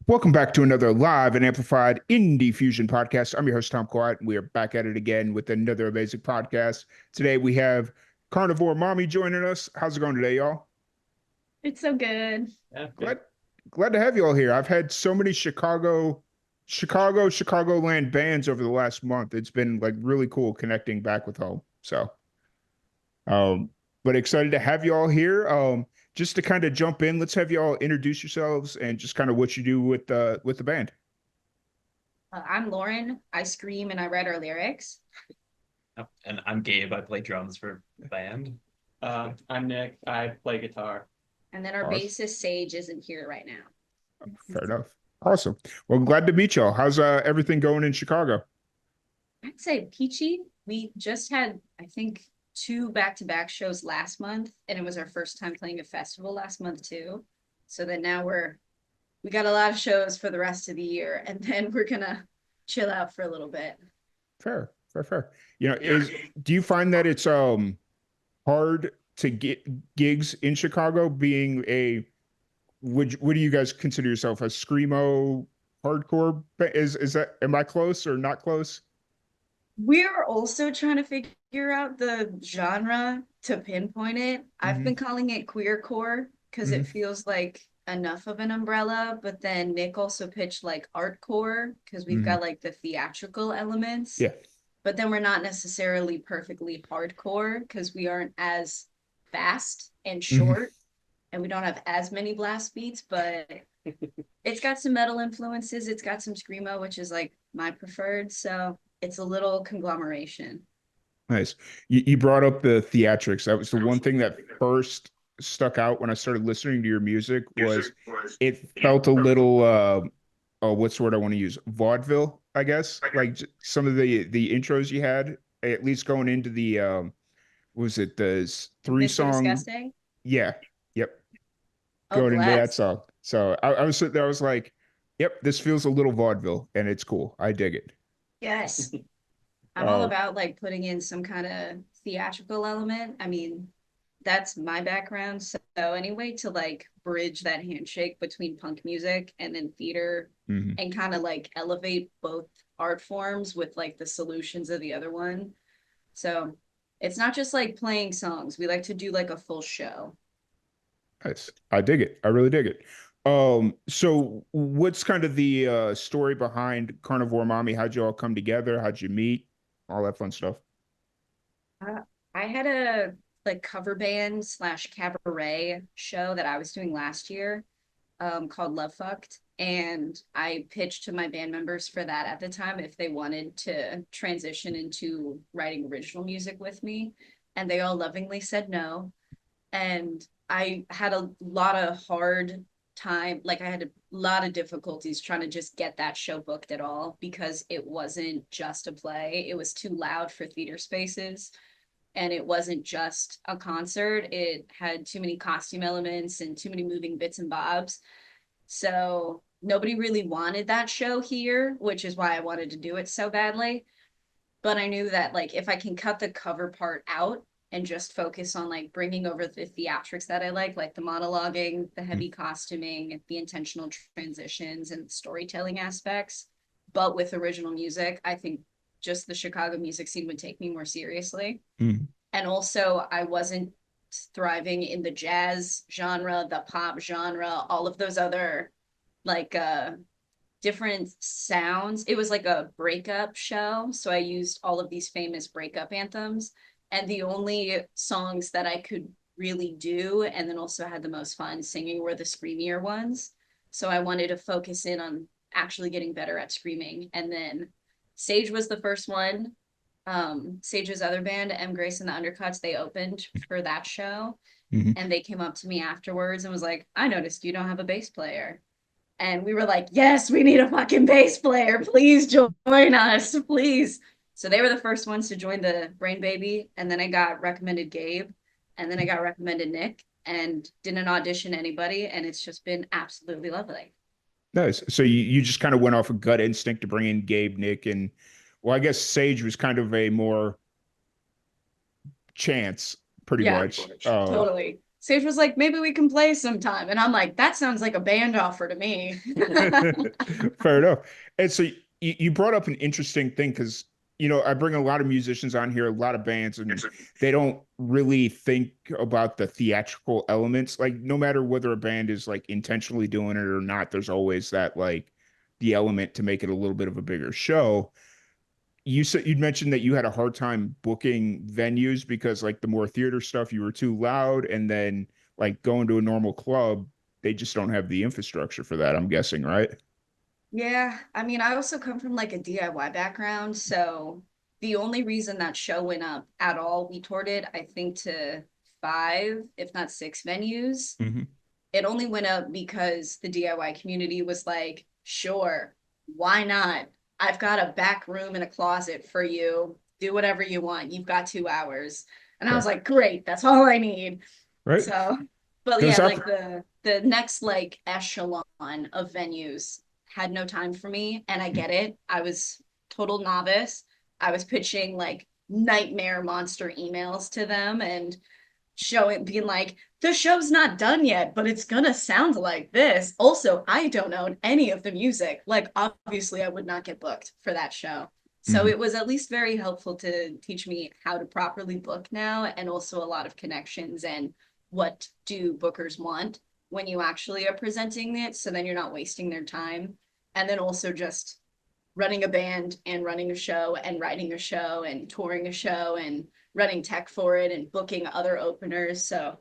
Welcome back to another live and amplified Indie Fusion podcast. I'm your host, Tom Quiet, and we are back at it again with another amazing podcast. Today we have Carnivore Mommy joining us. How's it going today, y'all? It's so good. Yeah, Glad good. glad to have you all here. I've had so many Chicagoland bands over the last month. It's been like really cool connecting back with home. Um, but excited to have you all here. Just to kind of jump in, let's have you all introduce yourselves and just kind of what you do with the band. I'm Lauren. I scream and I write our lyrics. Oh, and I'm Gabe. I play drums for the band. I'm Nick. I play guitar. And then our Awesome. bassist Sage isn't here right now. Fair enough. Awesome. Well, glad to meet y'all. How's everything going in Chicago? I'd say peachy. We just had, I think, two back-to-back shows last month, and it was our first time playing a festival last month too. So then now we got a lot of shows for the rest of the year, and then we're gonna chill out for a little bit. Fair, fair, fair. Do you find that it's hard to get gigs in Chicago being a would you guys consider yourself a screamo hardcore is that am I close or not close? We're also trying to figure out the genre to pinpoint it. I've been Hmm. calling it queercore because it Hmm. feels like enough of an umbrella, but then Nick also pitched like artcore because we've Hmm. got like the theatrical elements, Yeah. but then we're not necessarily perfectly hardcore because we aren't as fast and Hmm. short and we don't have as many blast beats, but it's got some metal influences. It's got some screamo, which is like my preferred. So it's a little conglomeration. Nice. You brought up the theatrics. That was the one thing that first stuck out when I started listening to your music was it felt a little oh, what's the word I want to use? Vaudeville, I guess. Like some of the intros you had, at least going into the was it the three Mr. song? Disgusting. Yeah. Yep. Oh, Going into that bless. song. So I was sitting there, I was like, yep, this feels a little vaudeville and it's cool. I dig it. Yes. I'm all Uh, about like putting in some kind of theatrical element. I mean, that's my background. So any way to like bridge that handshake between punk music and then theater mhm. and kind of like elevate both art forms with like the solutions of the other one. So it's not just like playing songs. We like to do like a full show. Nice. I dig it. I really dig it. So what's kind of the story behind Carnivore Mommy? How'd you all come together? How'd you meet? All that fun stuff. Uh, I had a like cover band slash cabaret show that I was doing last year called Love Fucked. And I pitched to my band members for that at the time if they wanted to transition into writing original music with me. And they all lovingly said no. And I had a lot of hard time, like I had a lot of difficulties trying to just get that show booked at all because it wasn't just a play. It was too loud for theater spaces and it wasn't just a concert. It had too many costume elements and too many moving bits and bobs. So nobody really wanted that show here, which is why I wanted to do it so badly. But I knew that like if I can cut the cover part out and just focus on like bringing over the theatrics that I like the monologuing, the Mm. heavy costuming, the intentional transitions and storytelling aspects, but with original music, I think just the Chicago music scene would take me more seriously. Mm. And also I wasn't thriving in the jazz genre, the pop genre, all of those other like different sounds. It was like a breakup show, so I used all of these famous breakup anthems, and the only songs that I could really do and then also had the most fun singing were the screamier ones. So I wanted to focus in on actually getting better at screaming. And then Sage was the first one. Sage's other band, M. Grace and the Undercuts, they opened for that show. Mhm. And they came up to me afterwards and was like, I noticed you don't have a bass player. And we were like, yes, we need a fucking bass player. Please join us, please. So they were the first ones to join the Brain Baby. And then I got recommended Gabe. And then I got recommended Nick and didn't audition anybody. And it's just been absolutely lovely. Nice. So you just kind of went off a gut instinct to bring in Gabe, Nick, and well, I guess Sage was kind of a more chance, pretty Yeah, much. totally. Sage was like, maybe we can play sometime. And I'm like, that sounds like a band offer to me. Fair enough. And so you brought up an interesting thing because, I bring a lot of musicians on here, a lot of bands, and they don't really think about the theatrical elements. Like, no matter whether a band is like intentionally doing it or not, there's always that like the element to make it a little bit of a bigger show. You'd mentioned that you had a hard time booking venues because like the more theater stuff, you were too loud, and then like going to a normal club, they just don't have the infrastructure for that, I'm guessing, right? Yeah, I mean, I also come from like a DIY background, so the only reason that show went up at all, we toured it, I think, to five, if not six venues. Hmm. It only went up because the DIY community was like, sure, why not? I've got a back room and a closet for you. Do whatever you want. You've got 2 hours. And I Okay. was like, great, that's all I need. Right. So, but Goes yeah, up. like the next like echelon of venues had no time for me, and I get it. I was total novice. I was pitching like nightmare monster emails to them and showing being like, the show's not done yet, but it's gonna sound like this. Also, I don't own any of the music. Like, obviously, I would not get booked for that show. So Mhm. it was at least very helpful to teach me how to properly book now, and also a lot of connections and what do bookers want when you actually are presenting it. So then you're not wasting their time. And then also just running a band and running a show and writing a show and touring a show and running tech for it and booking other openers. So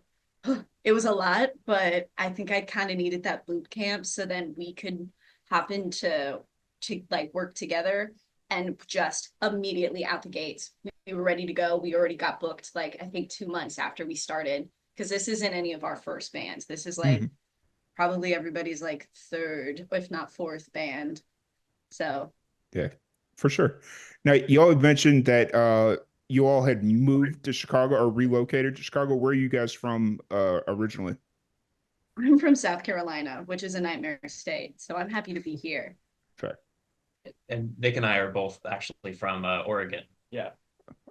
it was a lot, but I think I kind of needed that boot camp so then we could hop into to like work together and just immediately out the gates. We were ready to go. We already got booked like I think 2 months after we started because this isn't any of our first bands. This is like Mhm. probably everybody's like third, if not fourth band. So Yeah, for sure. Now, you all had mentioned that you all had moved to Chicago or relocated to Chicago. Where are you guys from originally? I'm from South Carolina, which is a nightmare state. So I'm happy to be here. Fair. And Nick and I are both actually from Oregon. Yeah.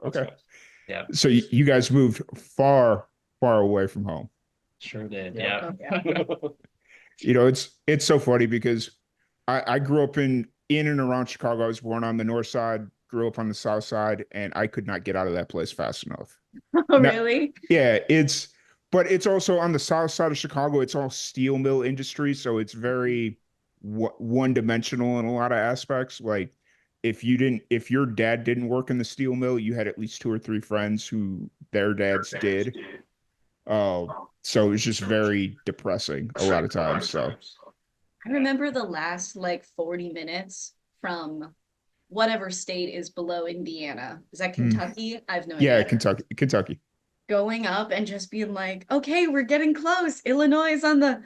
That's Okay. right. Yeah, So you guys moved far, far away from home. sure did. Yeah. Yeah. Yeah. It's so funny because I grew up in and around Chicago. I was born on the north side, grew up on the south side, and I could not get out of that place fast enough. Oh, Now, really? yeah, but it's also on the south side of Chicago. It's all steel mill industry, so it's very one dimensional in a lot of aspects. Like if your dad didn't work in the steel mill, you had at least two or three friends who their dads did. Uh, so it's just very depressing a lot of times. So I remember the last like 40 minutes from whatever state is below Indiana. Is that hmm. Kentucky? I have no Yeah, idea. Kentucky. Going up and just being like, okay, we're getting close. Illinois is on the,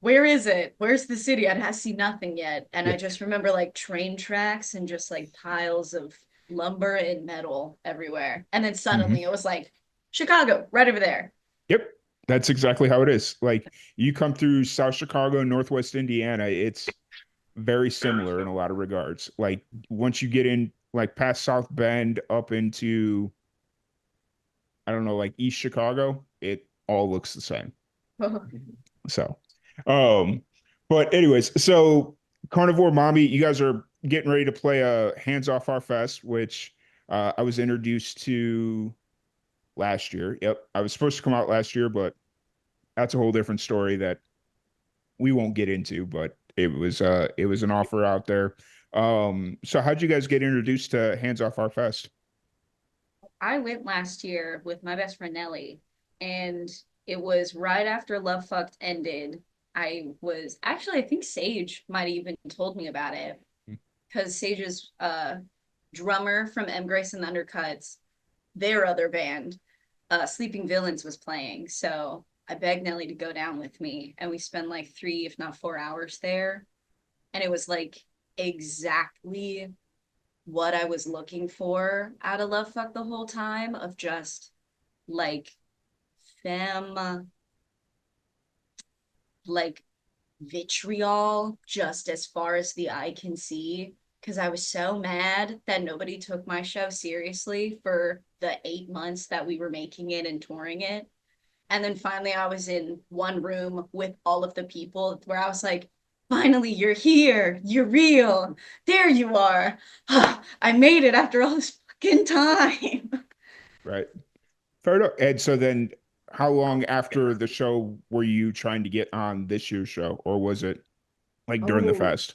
where is it? Where's the city? I see nothing yet. And Yeah. I just remember like train tracks and just like piles of lumber and metal everywhere. And then Mhm. suddenly it was like, Chicago, right over there. Yep. That's exactly how it is. Like you come through South Chicago, Northwest Indiana, it's very similar in a lot of regards. Like once you get in like past South Bend up into I don't know, like East Chicago, it all looks the same. So, um, but anyways, so Carnivore Mommy, you guys are getting ready to play a Hands Off Our Fest, which I was introduced to last year. Yep, I was supposed to come out last year, but that's a whole different story that we won't get into. But it was an offer out there. So how'd you guys get introduced to Hands Off Our Fest? I went last year with my best friend Nellie, and it was right after Love Fucked ended. I was actually, I think Sage might have even told me about it because Sage's drummer from M. Grace and the Undercuts, their other band, Sleeping Villains, was playing. So I begged Nellie to go down with me, and we spent like 3, if not 4 hours there. And it was like exactly what I was looking for out of Love Fuck the whole time of just like femme, like vitriol just as far as the eye can see. Because I was so mad that nobody took my show seriously for the 8 months that we were making it and touring it. And then finally I was in one room with all of the people where I was like, finally, you're here. You're real. There you are. I made it after all this fucking time. Right. Fair enough. And so then how long after the show were you trying to get on this year's show? Or was it like during the Oh, fest?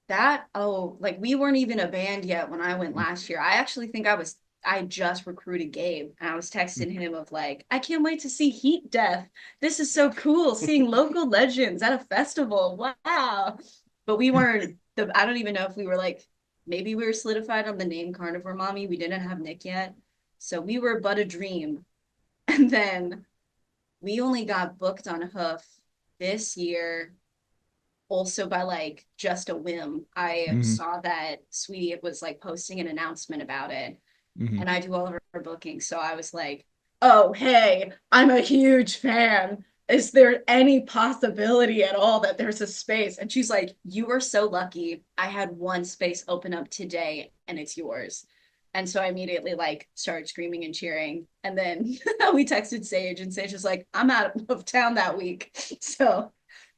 like we weren't even a band yet when I went last year. I actually think I just recruited Gabe and I was texting him of like, I can't wait to see Heat Death. This is so cool seeing local legends at a festival. Wow. But we weren't I don't even know if we were like, maybe we were solidified on the name Carnivore Mommy. We didn't have Nick yet. So we were but a dream. And then we only got booked on Hoof this year also by like just a whim. I Hmm. saw that Sweetie was like posting an announcement about it, Hmm. and I do all of her bookings. So I was like, oh, hey, I'm a huge fan. Is there any possibility at all that there's a space? And she's like, you are so lucky. I had one space open up today and it's yours. And so I immediately like started screaming and cheering. And then we texted Sage and Sage was like, I'm out of town that week. So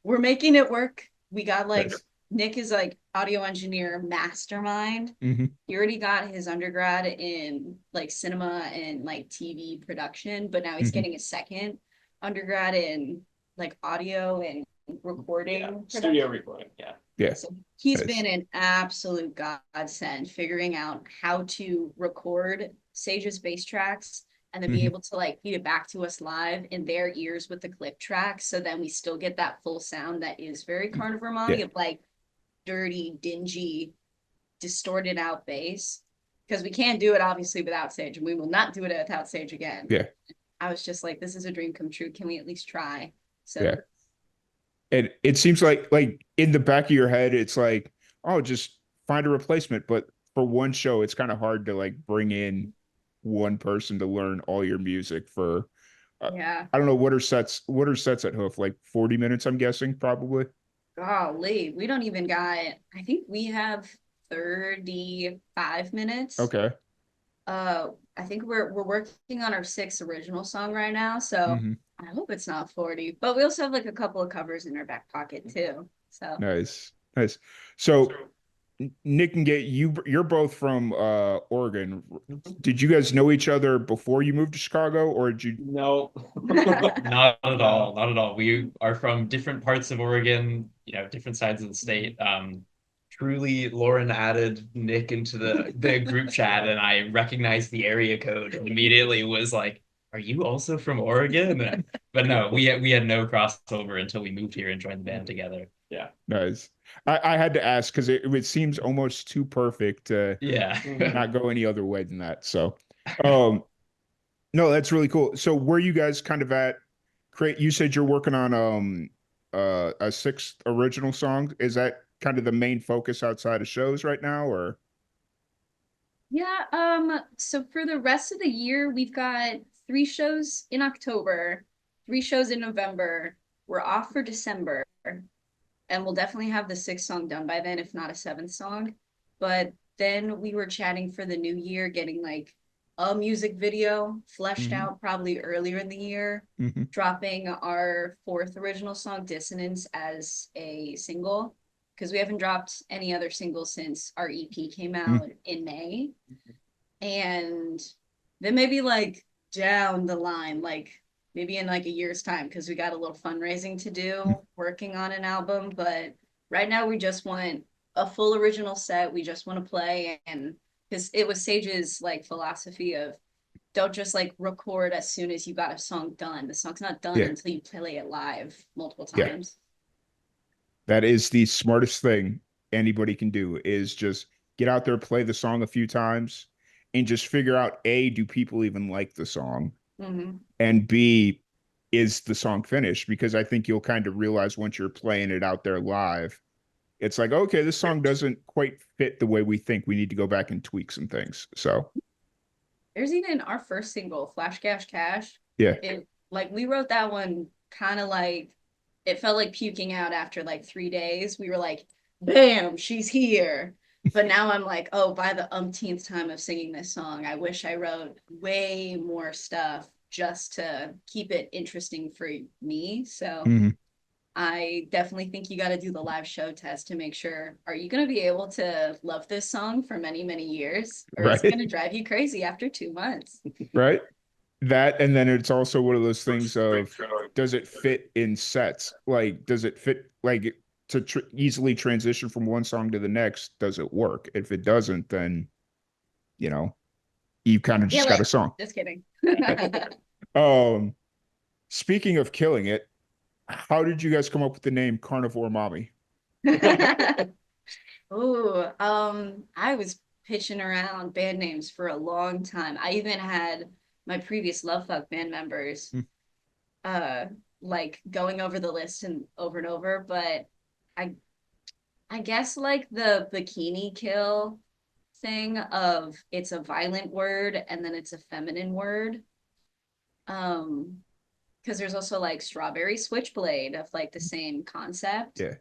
we're making it work. We got like Nice. Nick is like audio engineer mastermind. Hmm. He already got his undergrad in like cinema and like TV production, but now he's Hmm. getting a second undergrad in like audio and recording Yeah, production. studio recording. Yeah. Yeah. So he's Nice. been an absolute godsend figuring out how to record Sage's bass tracks and then be Hmm. able to like feed it back to us live in their ears with the clip tracks. So then we still get that full sound that is very Carnivore Mommy Yeah. of like dirty, dingy, distorted out bass. Because we can't do it obviously without Sage, and we will not do it without Sage again. Yeah. I was just like, this is a dream come true. Can we at least try? Yeah. So And it seems like in the back of your head, it's like, oh, just find a replacement. But for one show, it's kind of hard to like bring in one person to learn all your music for uh, yeah. I don't know what are sets at Hoof, like 40 minutes, I'm guessing, probably. Golly, we don't even got, I think we have 35 minutes. Okay. I think we're working on our sixth original song right now, so Hmm. I hope it's not 40. But we also have like a couple of covers in our back pocket too. So Nice. Nice. So Nick and Gate, you're both from Oregon. Did you guys know each other before you moved to Chicago, or did you? No. Not at all. No. Not at all. We are from different parts of Oregon, different sides of the state. Truly, Lauren added Nick into the group chat, and I recognized the area code and immediately was like, "Are you also from Oregon?" But no, we had no crossover until we moved here and joined the band together. Yeah. Nice. I had to ask because it seems almost too perfect to Yeah. not go any other way than that. So, um, no, that's really cool. So, where you guys kind of at? Create. You said you're working on a sixth original song. Is that kind of the main focus outside of shows right now, or? yeah, so for the rest of the year, we've got 3 shows in October, 3 shows in November. We're off for December, and we'll definitely have the sixth song done by then, if not a seventh song. But then we were chatting for the new year, getting like a music video fleshed Hmm. out probably earlier in the year, Hmm. dropping our fourth original song, Dissonance, as a single. Because we haven't dropped any other singles since our EP came out in May. And then maybe like down the line, like maybe in like a year's time, because we got a little fundraising to do, working on an album. But right now we just want a full original set. We just want to play, and because it was Sage's like philosophy of don't just like record as soon as you got a song done. The song's not done Yeah. until you play it live multiple Yeah. times. That is the smartest thing anybody can do is just get out there, play the song a few times, and just figure out A, do people even like the song? Mm-hmm. And B, is the song finished? Because I think you'll kind of realize once you're playing it out there live, it's like, okay, this song doesn't quite fit the way we think. We need to go back and tweak some things. So, There's even our first single, Flash Cash Cash. yeah. It like we wrote that one kind of like it felt like puking out after like 3 days. We were like, bam, she's here. But now I'm like, oh, by the umpteenth time of singing this song, I wish I wrote way more stuff just to keep it interesting for me. So Mhm. I definitely think you got to do the live show test to make sure, are you going to be able to love this song for many, many years? Or is it Right. going to drive you crazy after 2 months? Right. That, and then it's also one of those things of, does it fit in sets? Like, does it fit, like, to easily transition from one song to the next? Does it work? If it doesn't, then, you know, you kind of Yeah, just got a like, song. just kidding. Um, Speaking of killing it, how did you guys come up with the name Carnivore Mommy? Oh, I was pitching around band names for a long time. I even had my previous Love Fuck band members Hmm. uh like going over the list and over, but I I guess like the bikini kill thing of it's a violent word and then it's a feminine word. Um, because there's also like strawberry switchblade of like the same concept. Yeah.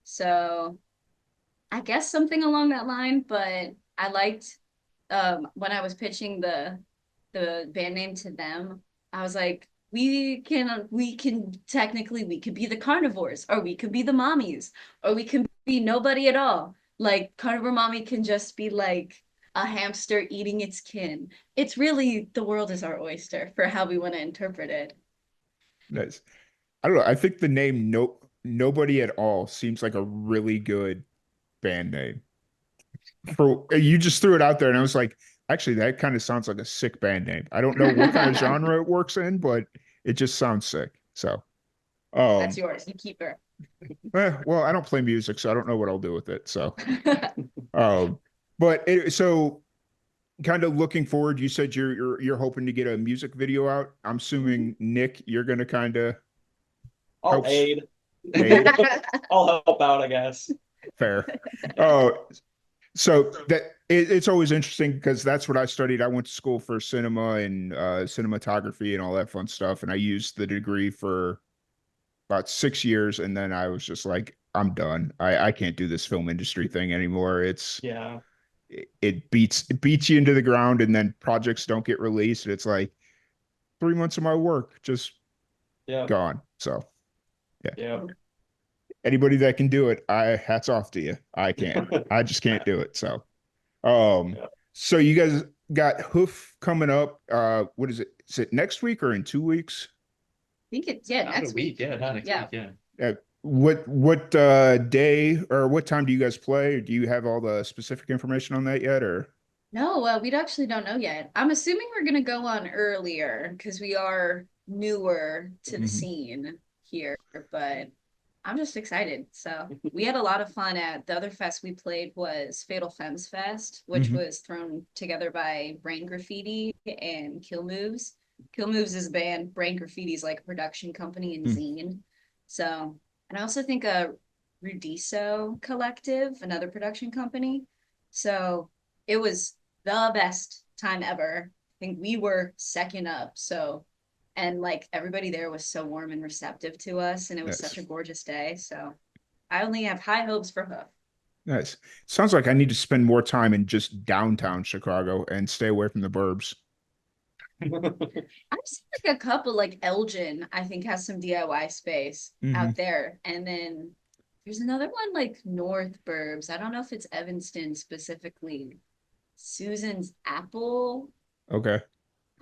So I guess something along that line, but I liked when I was pitching the band name to them, I was like, we can technically we could be the carnivores, or we could be the mommies, or we can be nobody at all. Like carnivore mommy can just be like a hamster eating its kin. It's really the world is our oyster for how we want to interpret it. Nice. I don't know. I think the name Nobody at All seems like a really good band name. For you just threw it out there, and I was like, actually, that kind of sounds like a sick band name. I don't know what kind of genre it works in, but it just sounds sick. So, That's um, yours. You keep her. well, I don't play music, so I don't know what I'll do with it. So, um, but so kind of looking forward, you said you're hoping to get a music video out. I'm assuming Nick, you're gonna kind of I'll help aid. I'll help out, I guess. Fair. So it's always interesting because that's what I studied. I went to school for cinema and cinematography and all that fun stuff, and I used the degree for about 6 years, and then I was just like, I'm done. I can't do this film industry thing anymore. Yeah. It beats you into the ground, and then projects don't get released. And it's like 3 months of my work just Yeah. gone. So yeah, Yeah. anybody that can do it, I hats off to you. I can't. I just can't do it. So. Um, Yeah. so you guys got Hoof coming up. What is it? Is it next week or in 2 weeks? I think it's yeah, About next a week, week. yeah, next Yeah. week, yeah. What day or what time do you guys play? Do you have all the specific information on that yet, or? No, we actually don't know yet. I'm assuming we're gonna go on earlier because we are newer to the Mhm. scene here, but I'm just excited. So we had a lot of fun at the other fest we played was Fatal Femmes Fest, which Mhm. was thrown together by Brain Graffiti and Kill Moves. Kill Moves is a band, Brain Graffiti is like a production company and Mhm. zine. So, and I also think Rudiso Collective, another production company. So it was the best time ever. I think we were second up. So, and like everybody there was so warm and receptive to us, and it was such Nice. a gorgeous day. So, I only have high hopes for Hoof. Nice. Sounds like I need to spend more time in just downtown Chicago and stay away from the burbs. I've seen like a couple, like Elgin, I think has some DIY space Hmm. out there, and then there's another one like North Burbs. I don't know if it's Evanston specifically. Susan's Okay.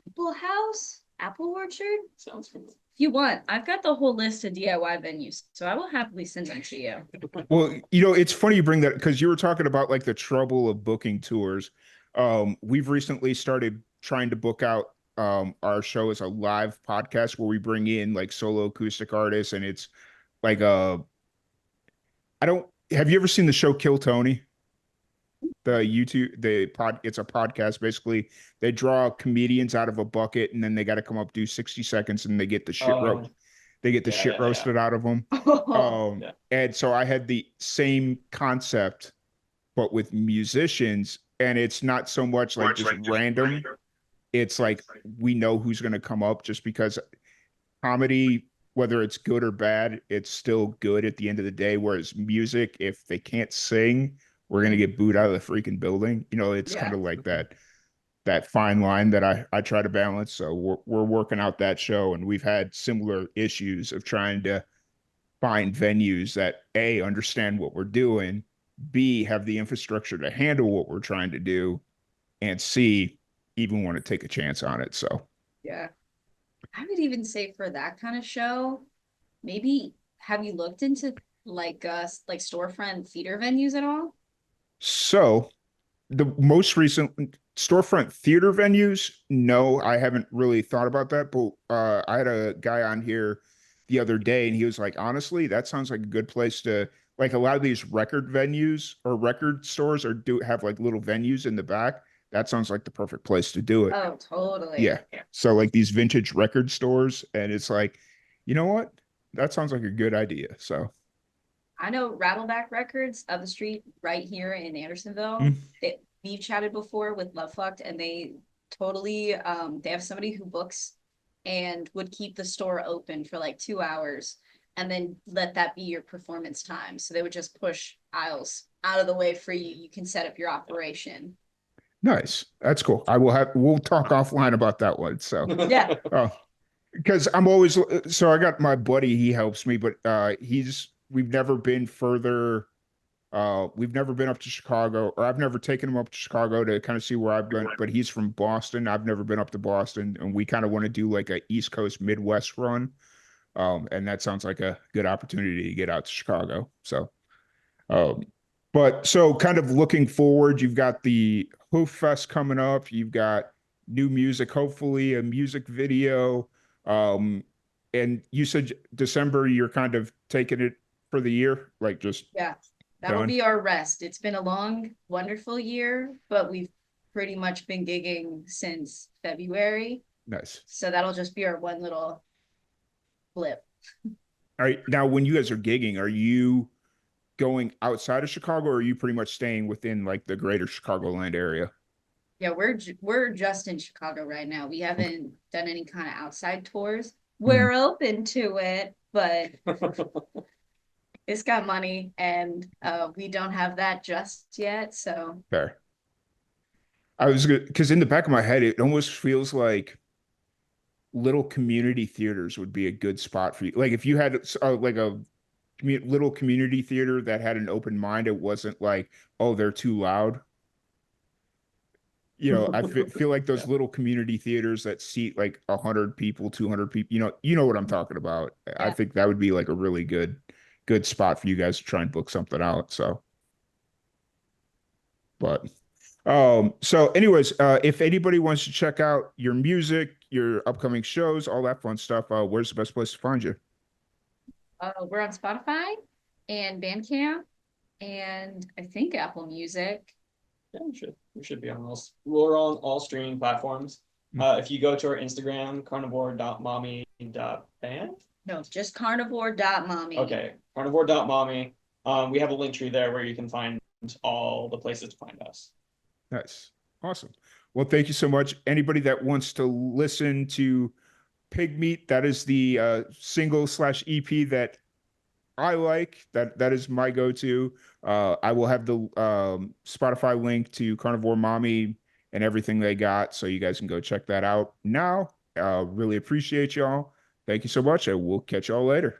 Apple House, Apple Orchard. Sounds familiar. If you want, I've got the whole list of DIY venues, so I will happily send them to you. Well, it's funny you bring that because you were talking about like the trouble of booking tours. We've recently started trying to book out our show as a live podcast where we bring in like solo acoustic artists, and it's like I don't have you ever seen the show Kill Tony? The YouTube the pod It's a podcast basically. They draw comedians out of a bucket, and then they got to come up, do 60 seconds, and Oh, they get the yeah, shit yeah, yeah. roasted out of them. Yeah. And so I had the same concept, but with musicians, and it's not so much like just random. It's like we know who's going to come up just because comedy, whether it's good or bad, it's still good at the end of the day. Whereas music, if they can't sing, we're going to get booed out of the freaking building. It's kind Yeah. of like that. that fine line that I try to balance. So we're working out that show, and we've had similar issues of trying to find venues that A, understand what we're doing, B, have the infrastructure to handle what we're trying to do, and C, even want to take a chance on it. So Yeah. I would even say for that kind of show, maybe have you looked into like storefront theater venues at all? so the most recent storefront theater venues, no, I haven't really thought about that. But I had a guy on here the other day, and he was like, honestly, that sounds like a good place to, like, a lot of these record venues or record stores or do have like little venues in the back. That sounds like the perfect place to do it. Oh, totally. Yeah. So like these vintage record stores, and it's like, you know what? That sounds like a good idea. So I know Rattleback Records up the street right here in Andersonville. mm, We've chatted before with Love Fucked, and they totally they have somebody who books and would keep the store open for like 2 hours and then let that be your performance time. So they would just push aisles out of the way for you. You can set up your operation. nice. That's cool. We'll talk offline about that one. So Yeah. oh, because I'm always so I got my buddy, he helps me, but we've never been further. We've never been up to Chicago, or I've never taken him up to Chicago to kind of see where I've been, but he's from Boston. I've never been up to Boston, and we kind of want to do like a East Coast Midwest run. And that sounds like a good opportunity to get out to Chicago. So um, but so kind of looking forward, you've got the Hoof Fest coming up, you've got new music, hopefully a music video. Um, and you said December, you're kind of taking it for the year, like just Yeah. That'll done. be our rest. It's been a long, wonderful year, but we've pretty much been gigging since February. Nice. So that'll just be our one little blip. All right. Now, when you guys are gigging, are you going outside of Chicago, or are you pretty much staying within like the greater Chicagoland area? Yeah, we're just in Chicago right now. We haven't done any kind of outside tours. Mhm. We're open to it, but it's got money and we don't have that just yet. So Fair. I was good because in the back of my head, it almost feels like little community theaters would be a good spot for you. Like if you had like a little community theater that had an open mind, it wasn't like, oh, they're too loud. I feel like those Yeah. little community theaters that seat like 100 people, 200 people. You know what I'm talking about. I yeah. think that would be like a really good spot for you guys to try and book something out. So, but so anyways, if anybody wants to check out your music, your upcoming shows, all that fun stuff, where's the best place to find you? We're on Spotify and Bandcamp and I think Apple Music. Yeah, we should be on all. We're on all streaming platforms. If you go to our Instagram, carnivore.mommy.band. No, just carnivore.mommy. Okay, carnivore.mommy. We have a link tree there where you can find all the places to find us. Nice. Awesome. Well, thank you so much. Anybody that wants to listen to Pig Meat, that is the single/EP that I like. That is my go-to. I will have the Spotify link to Carnivore Mommy and everything they got, so you guys can go check that out now. Really appreciate y'all. Thank you so much, and we'll catch y'all later.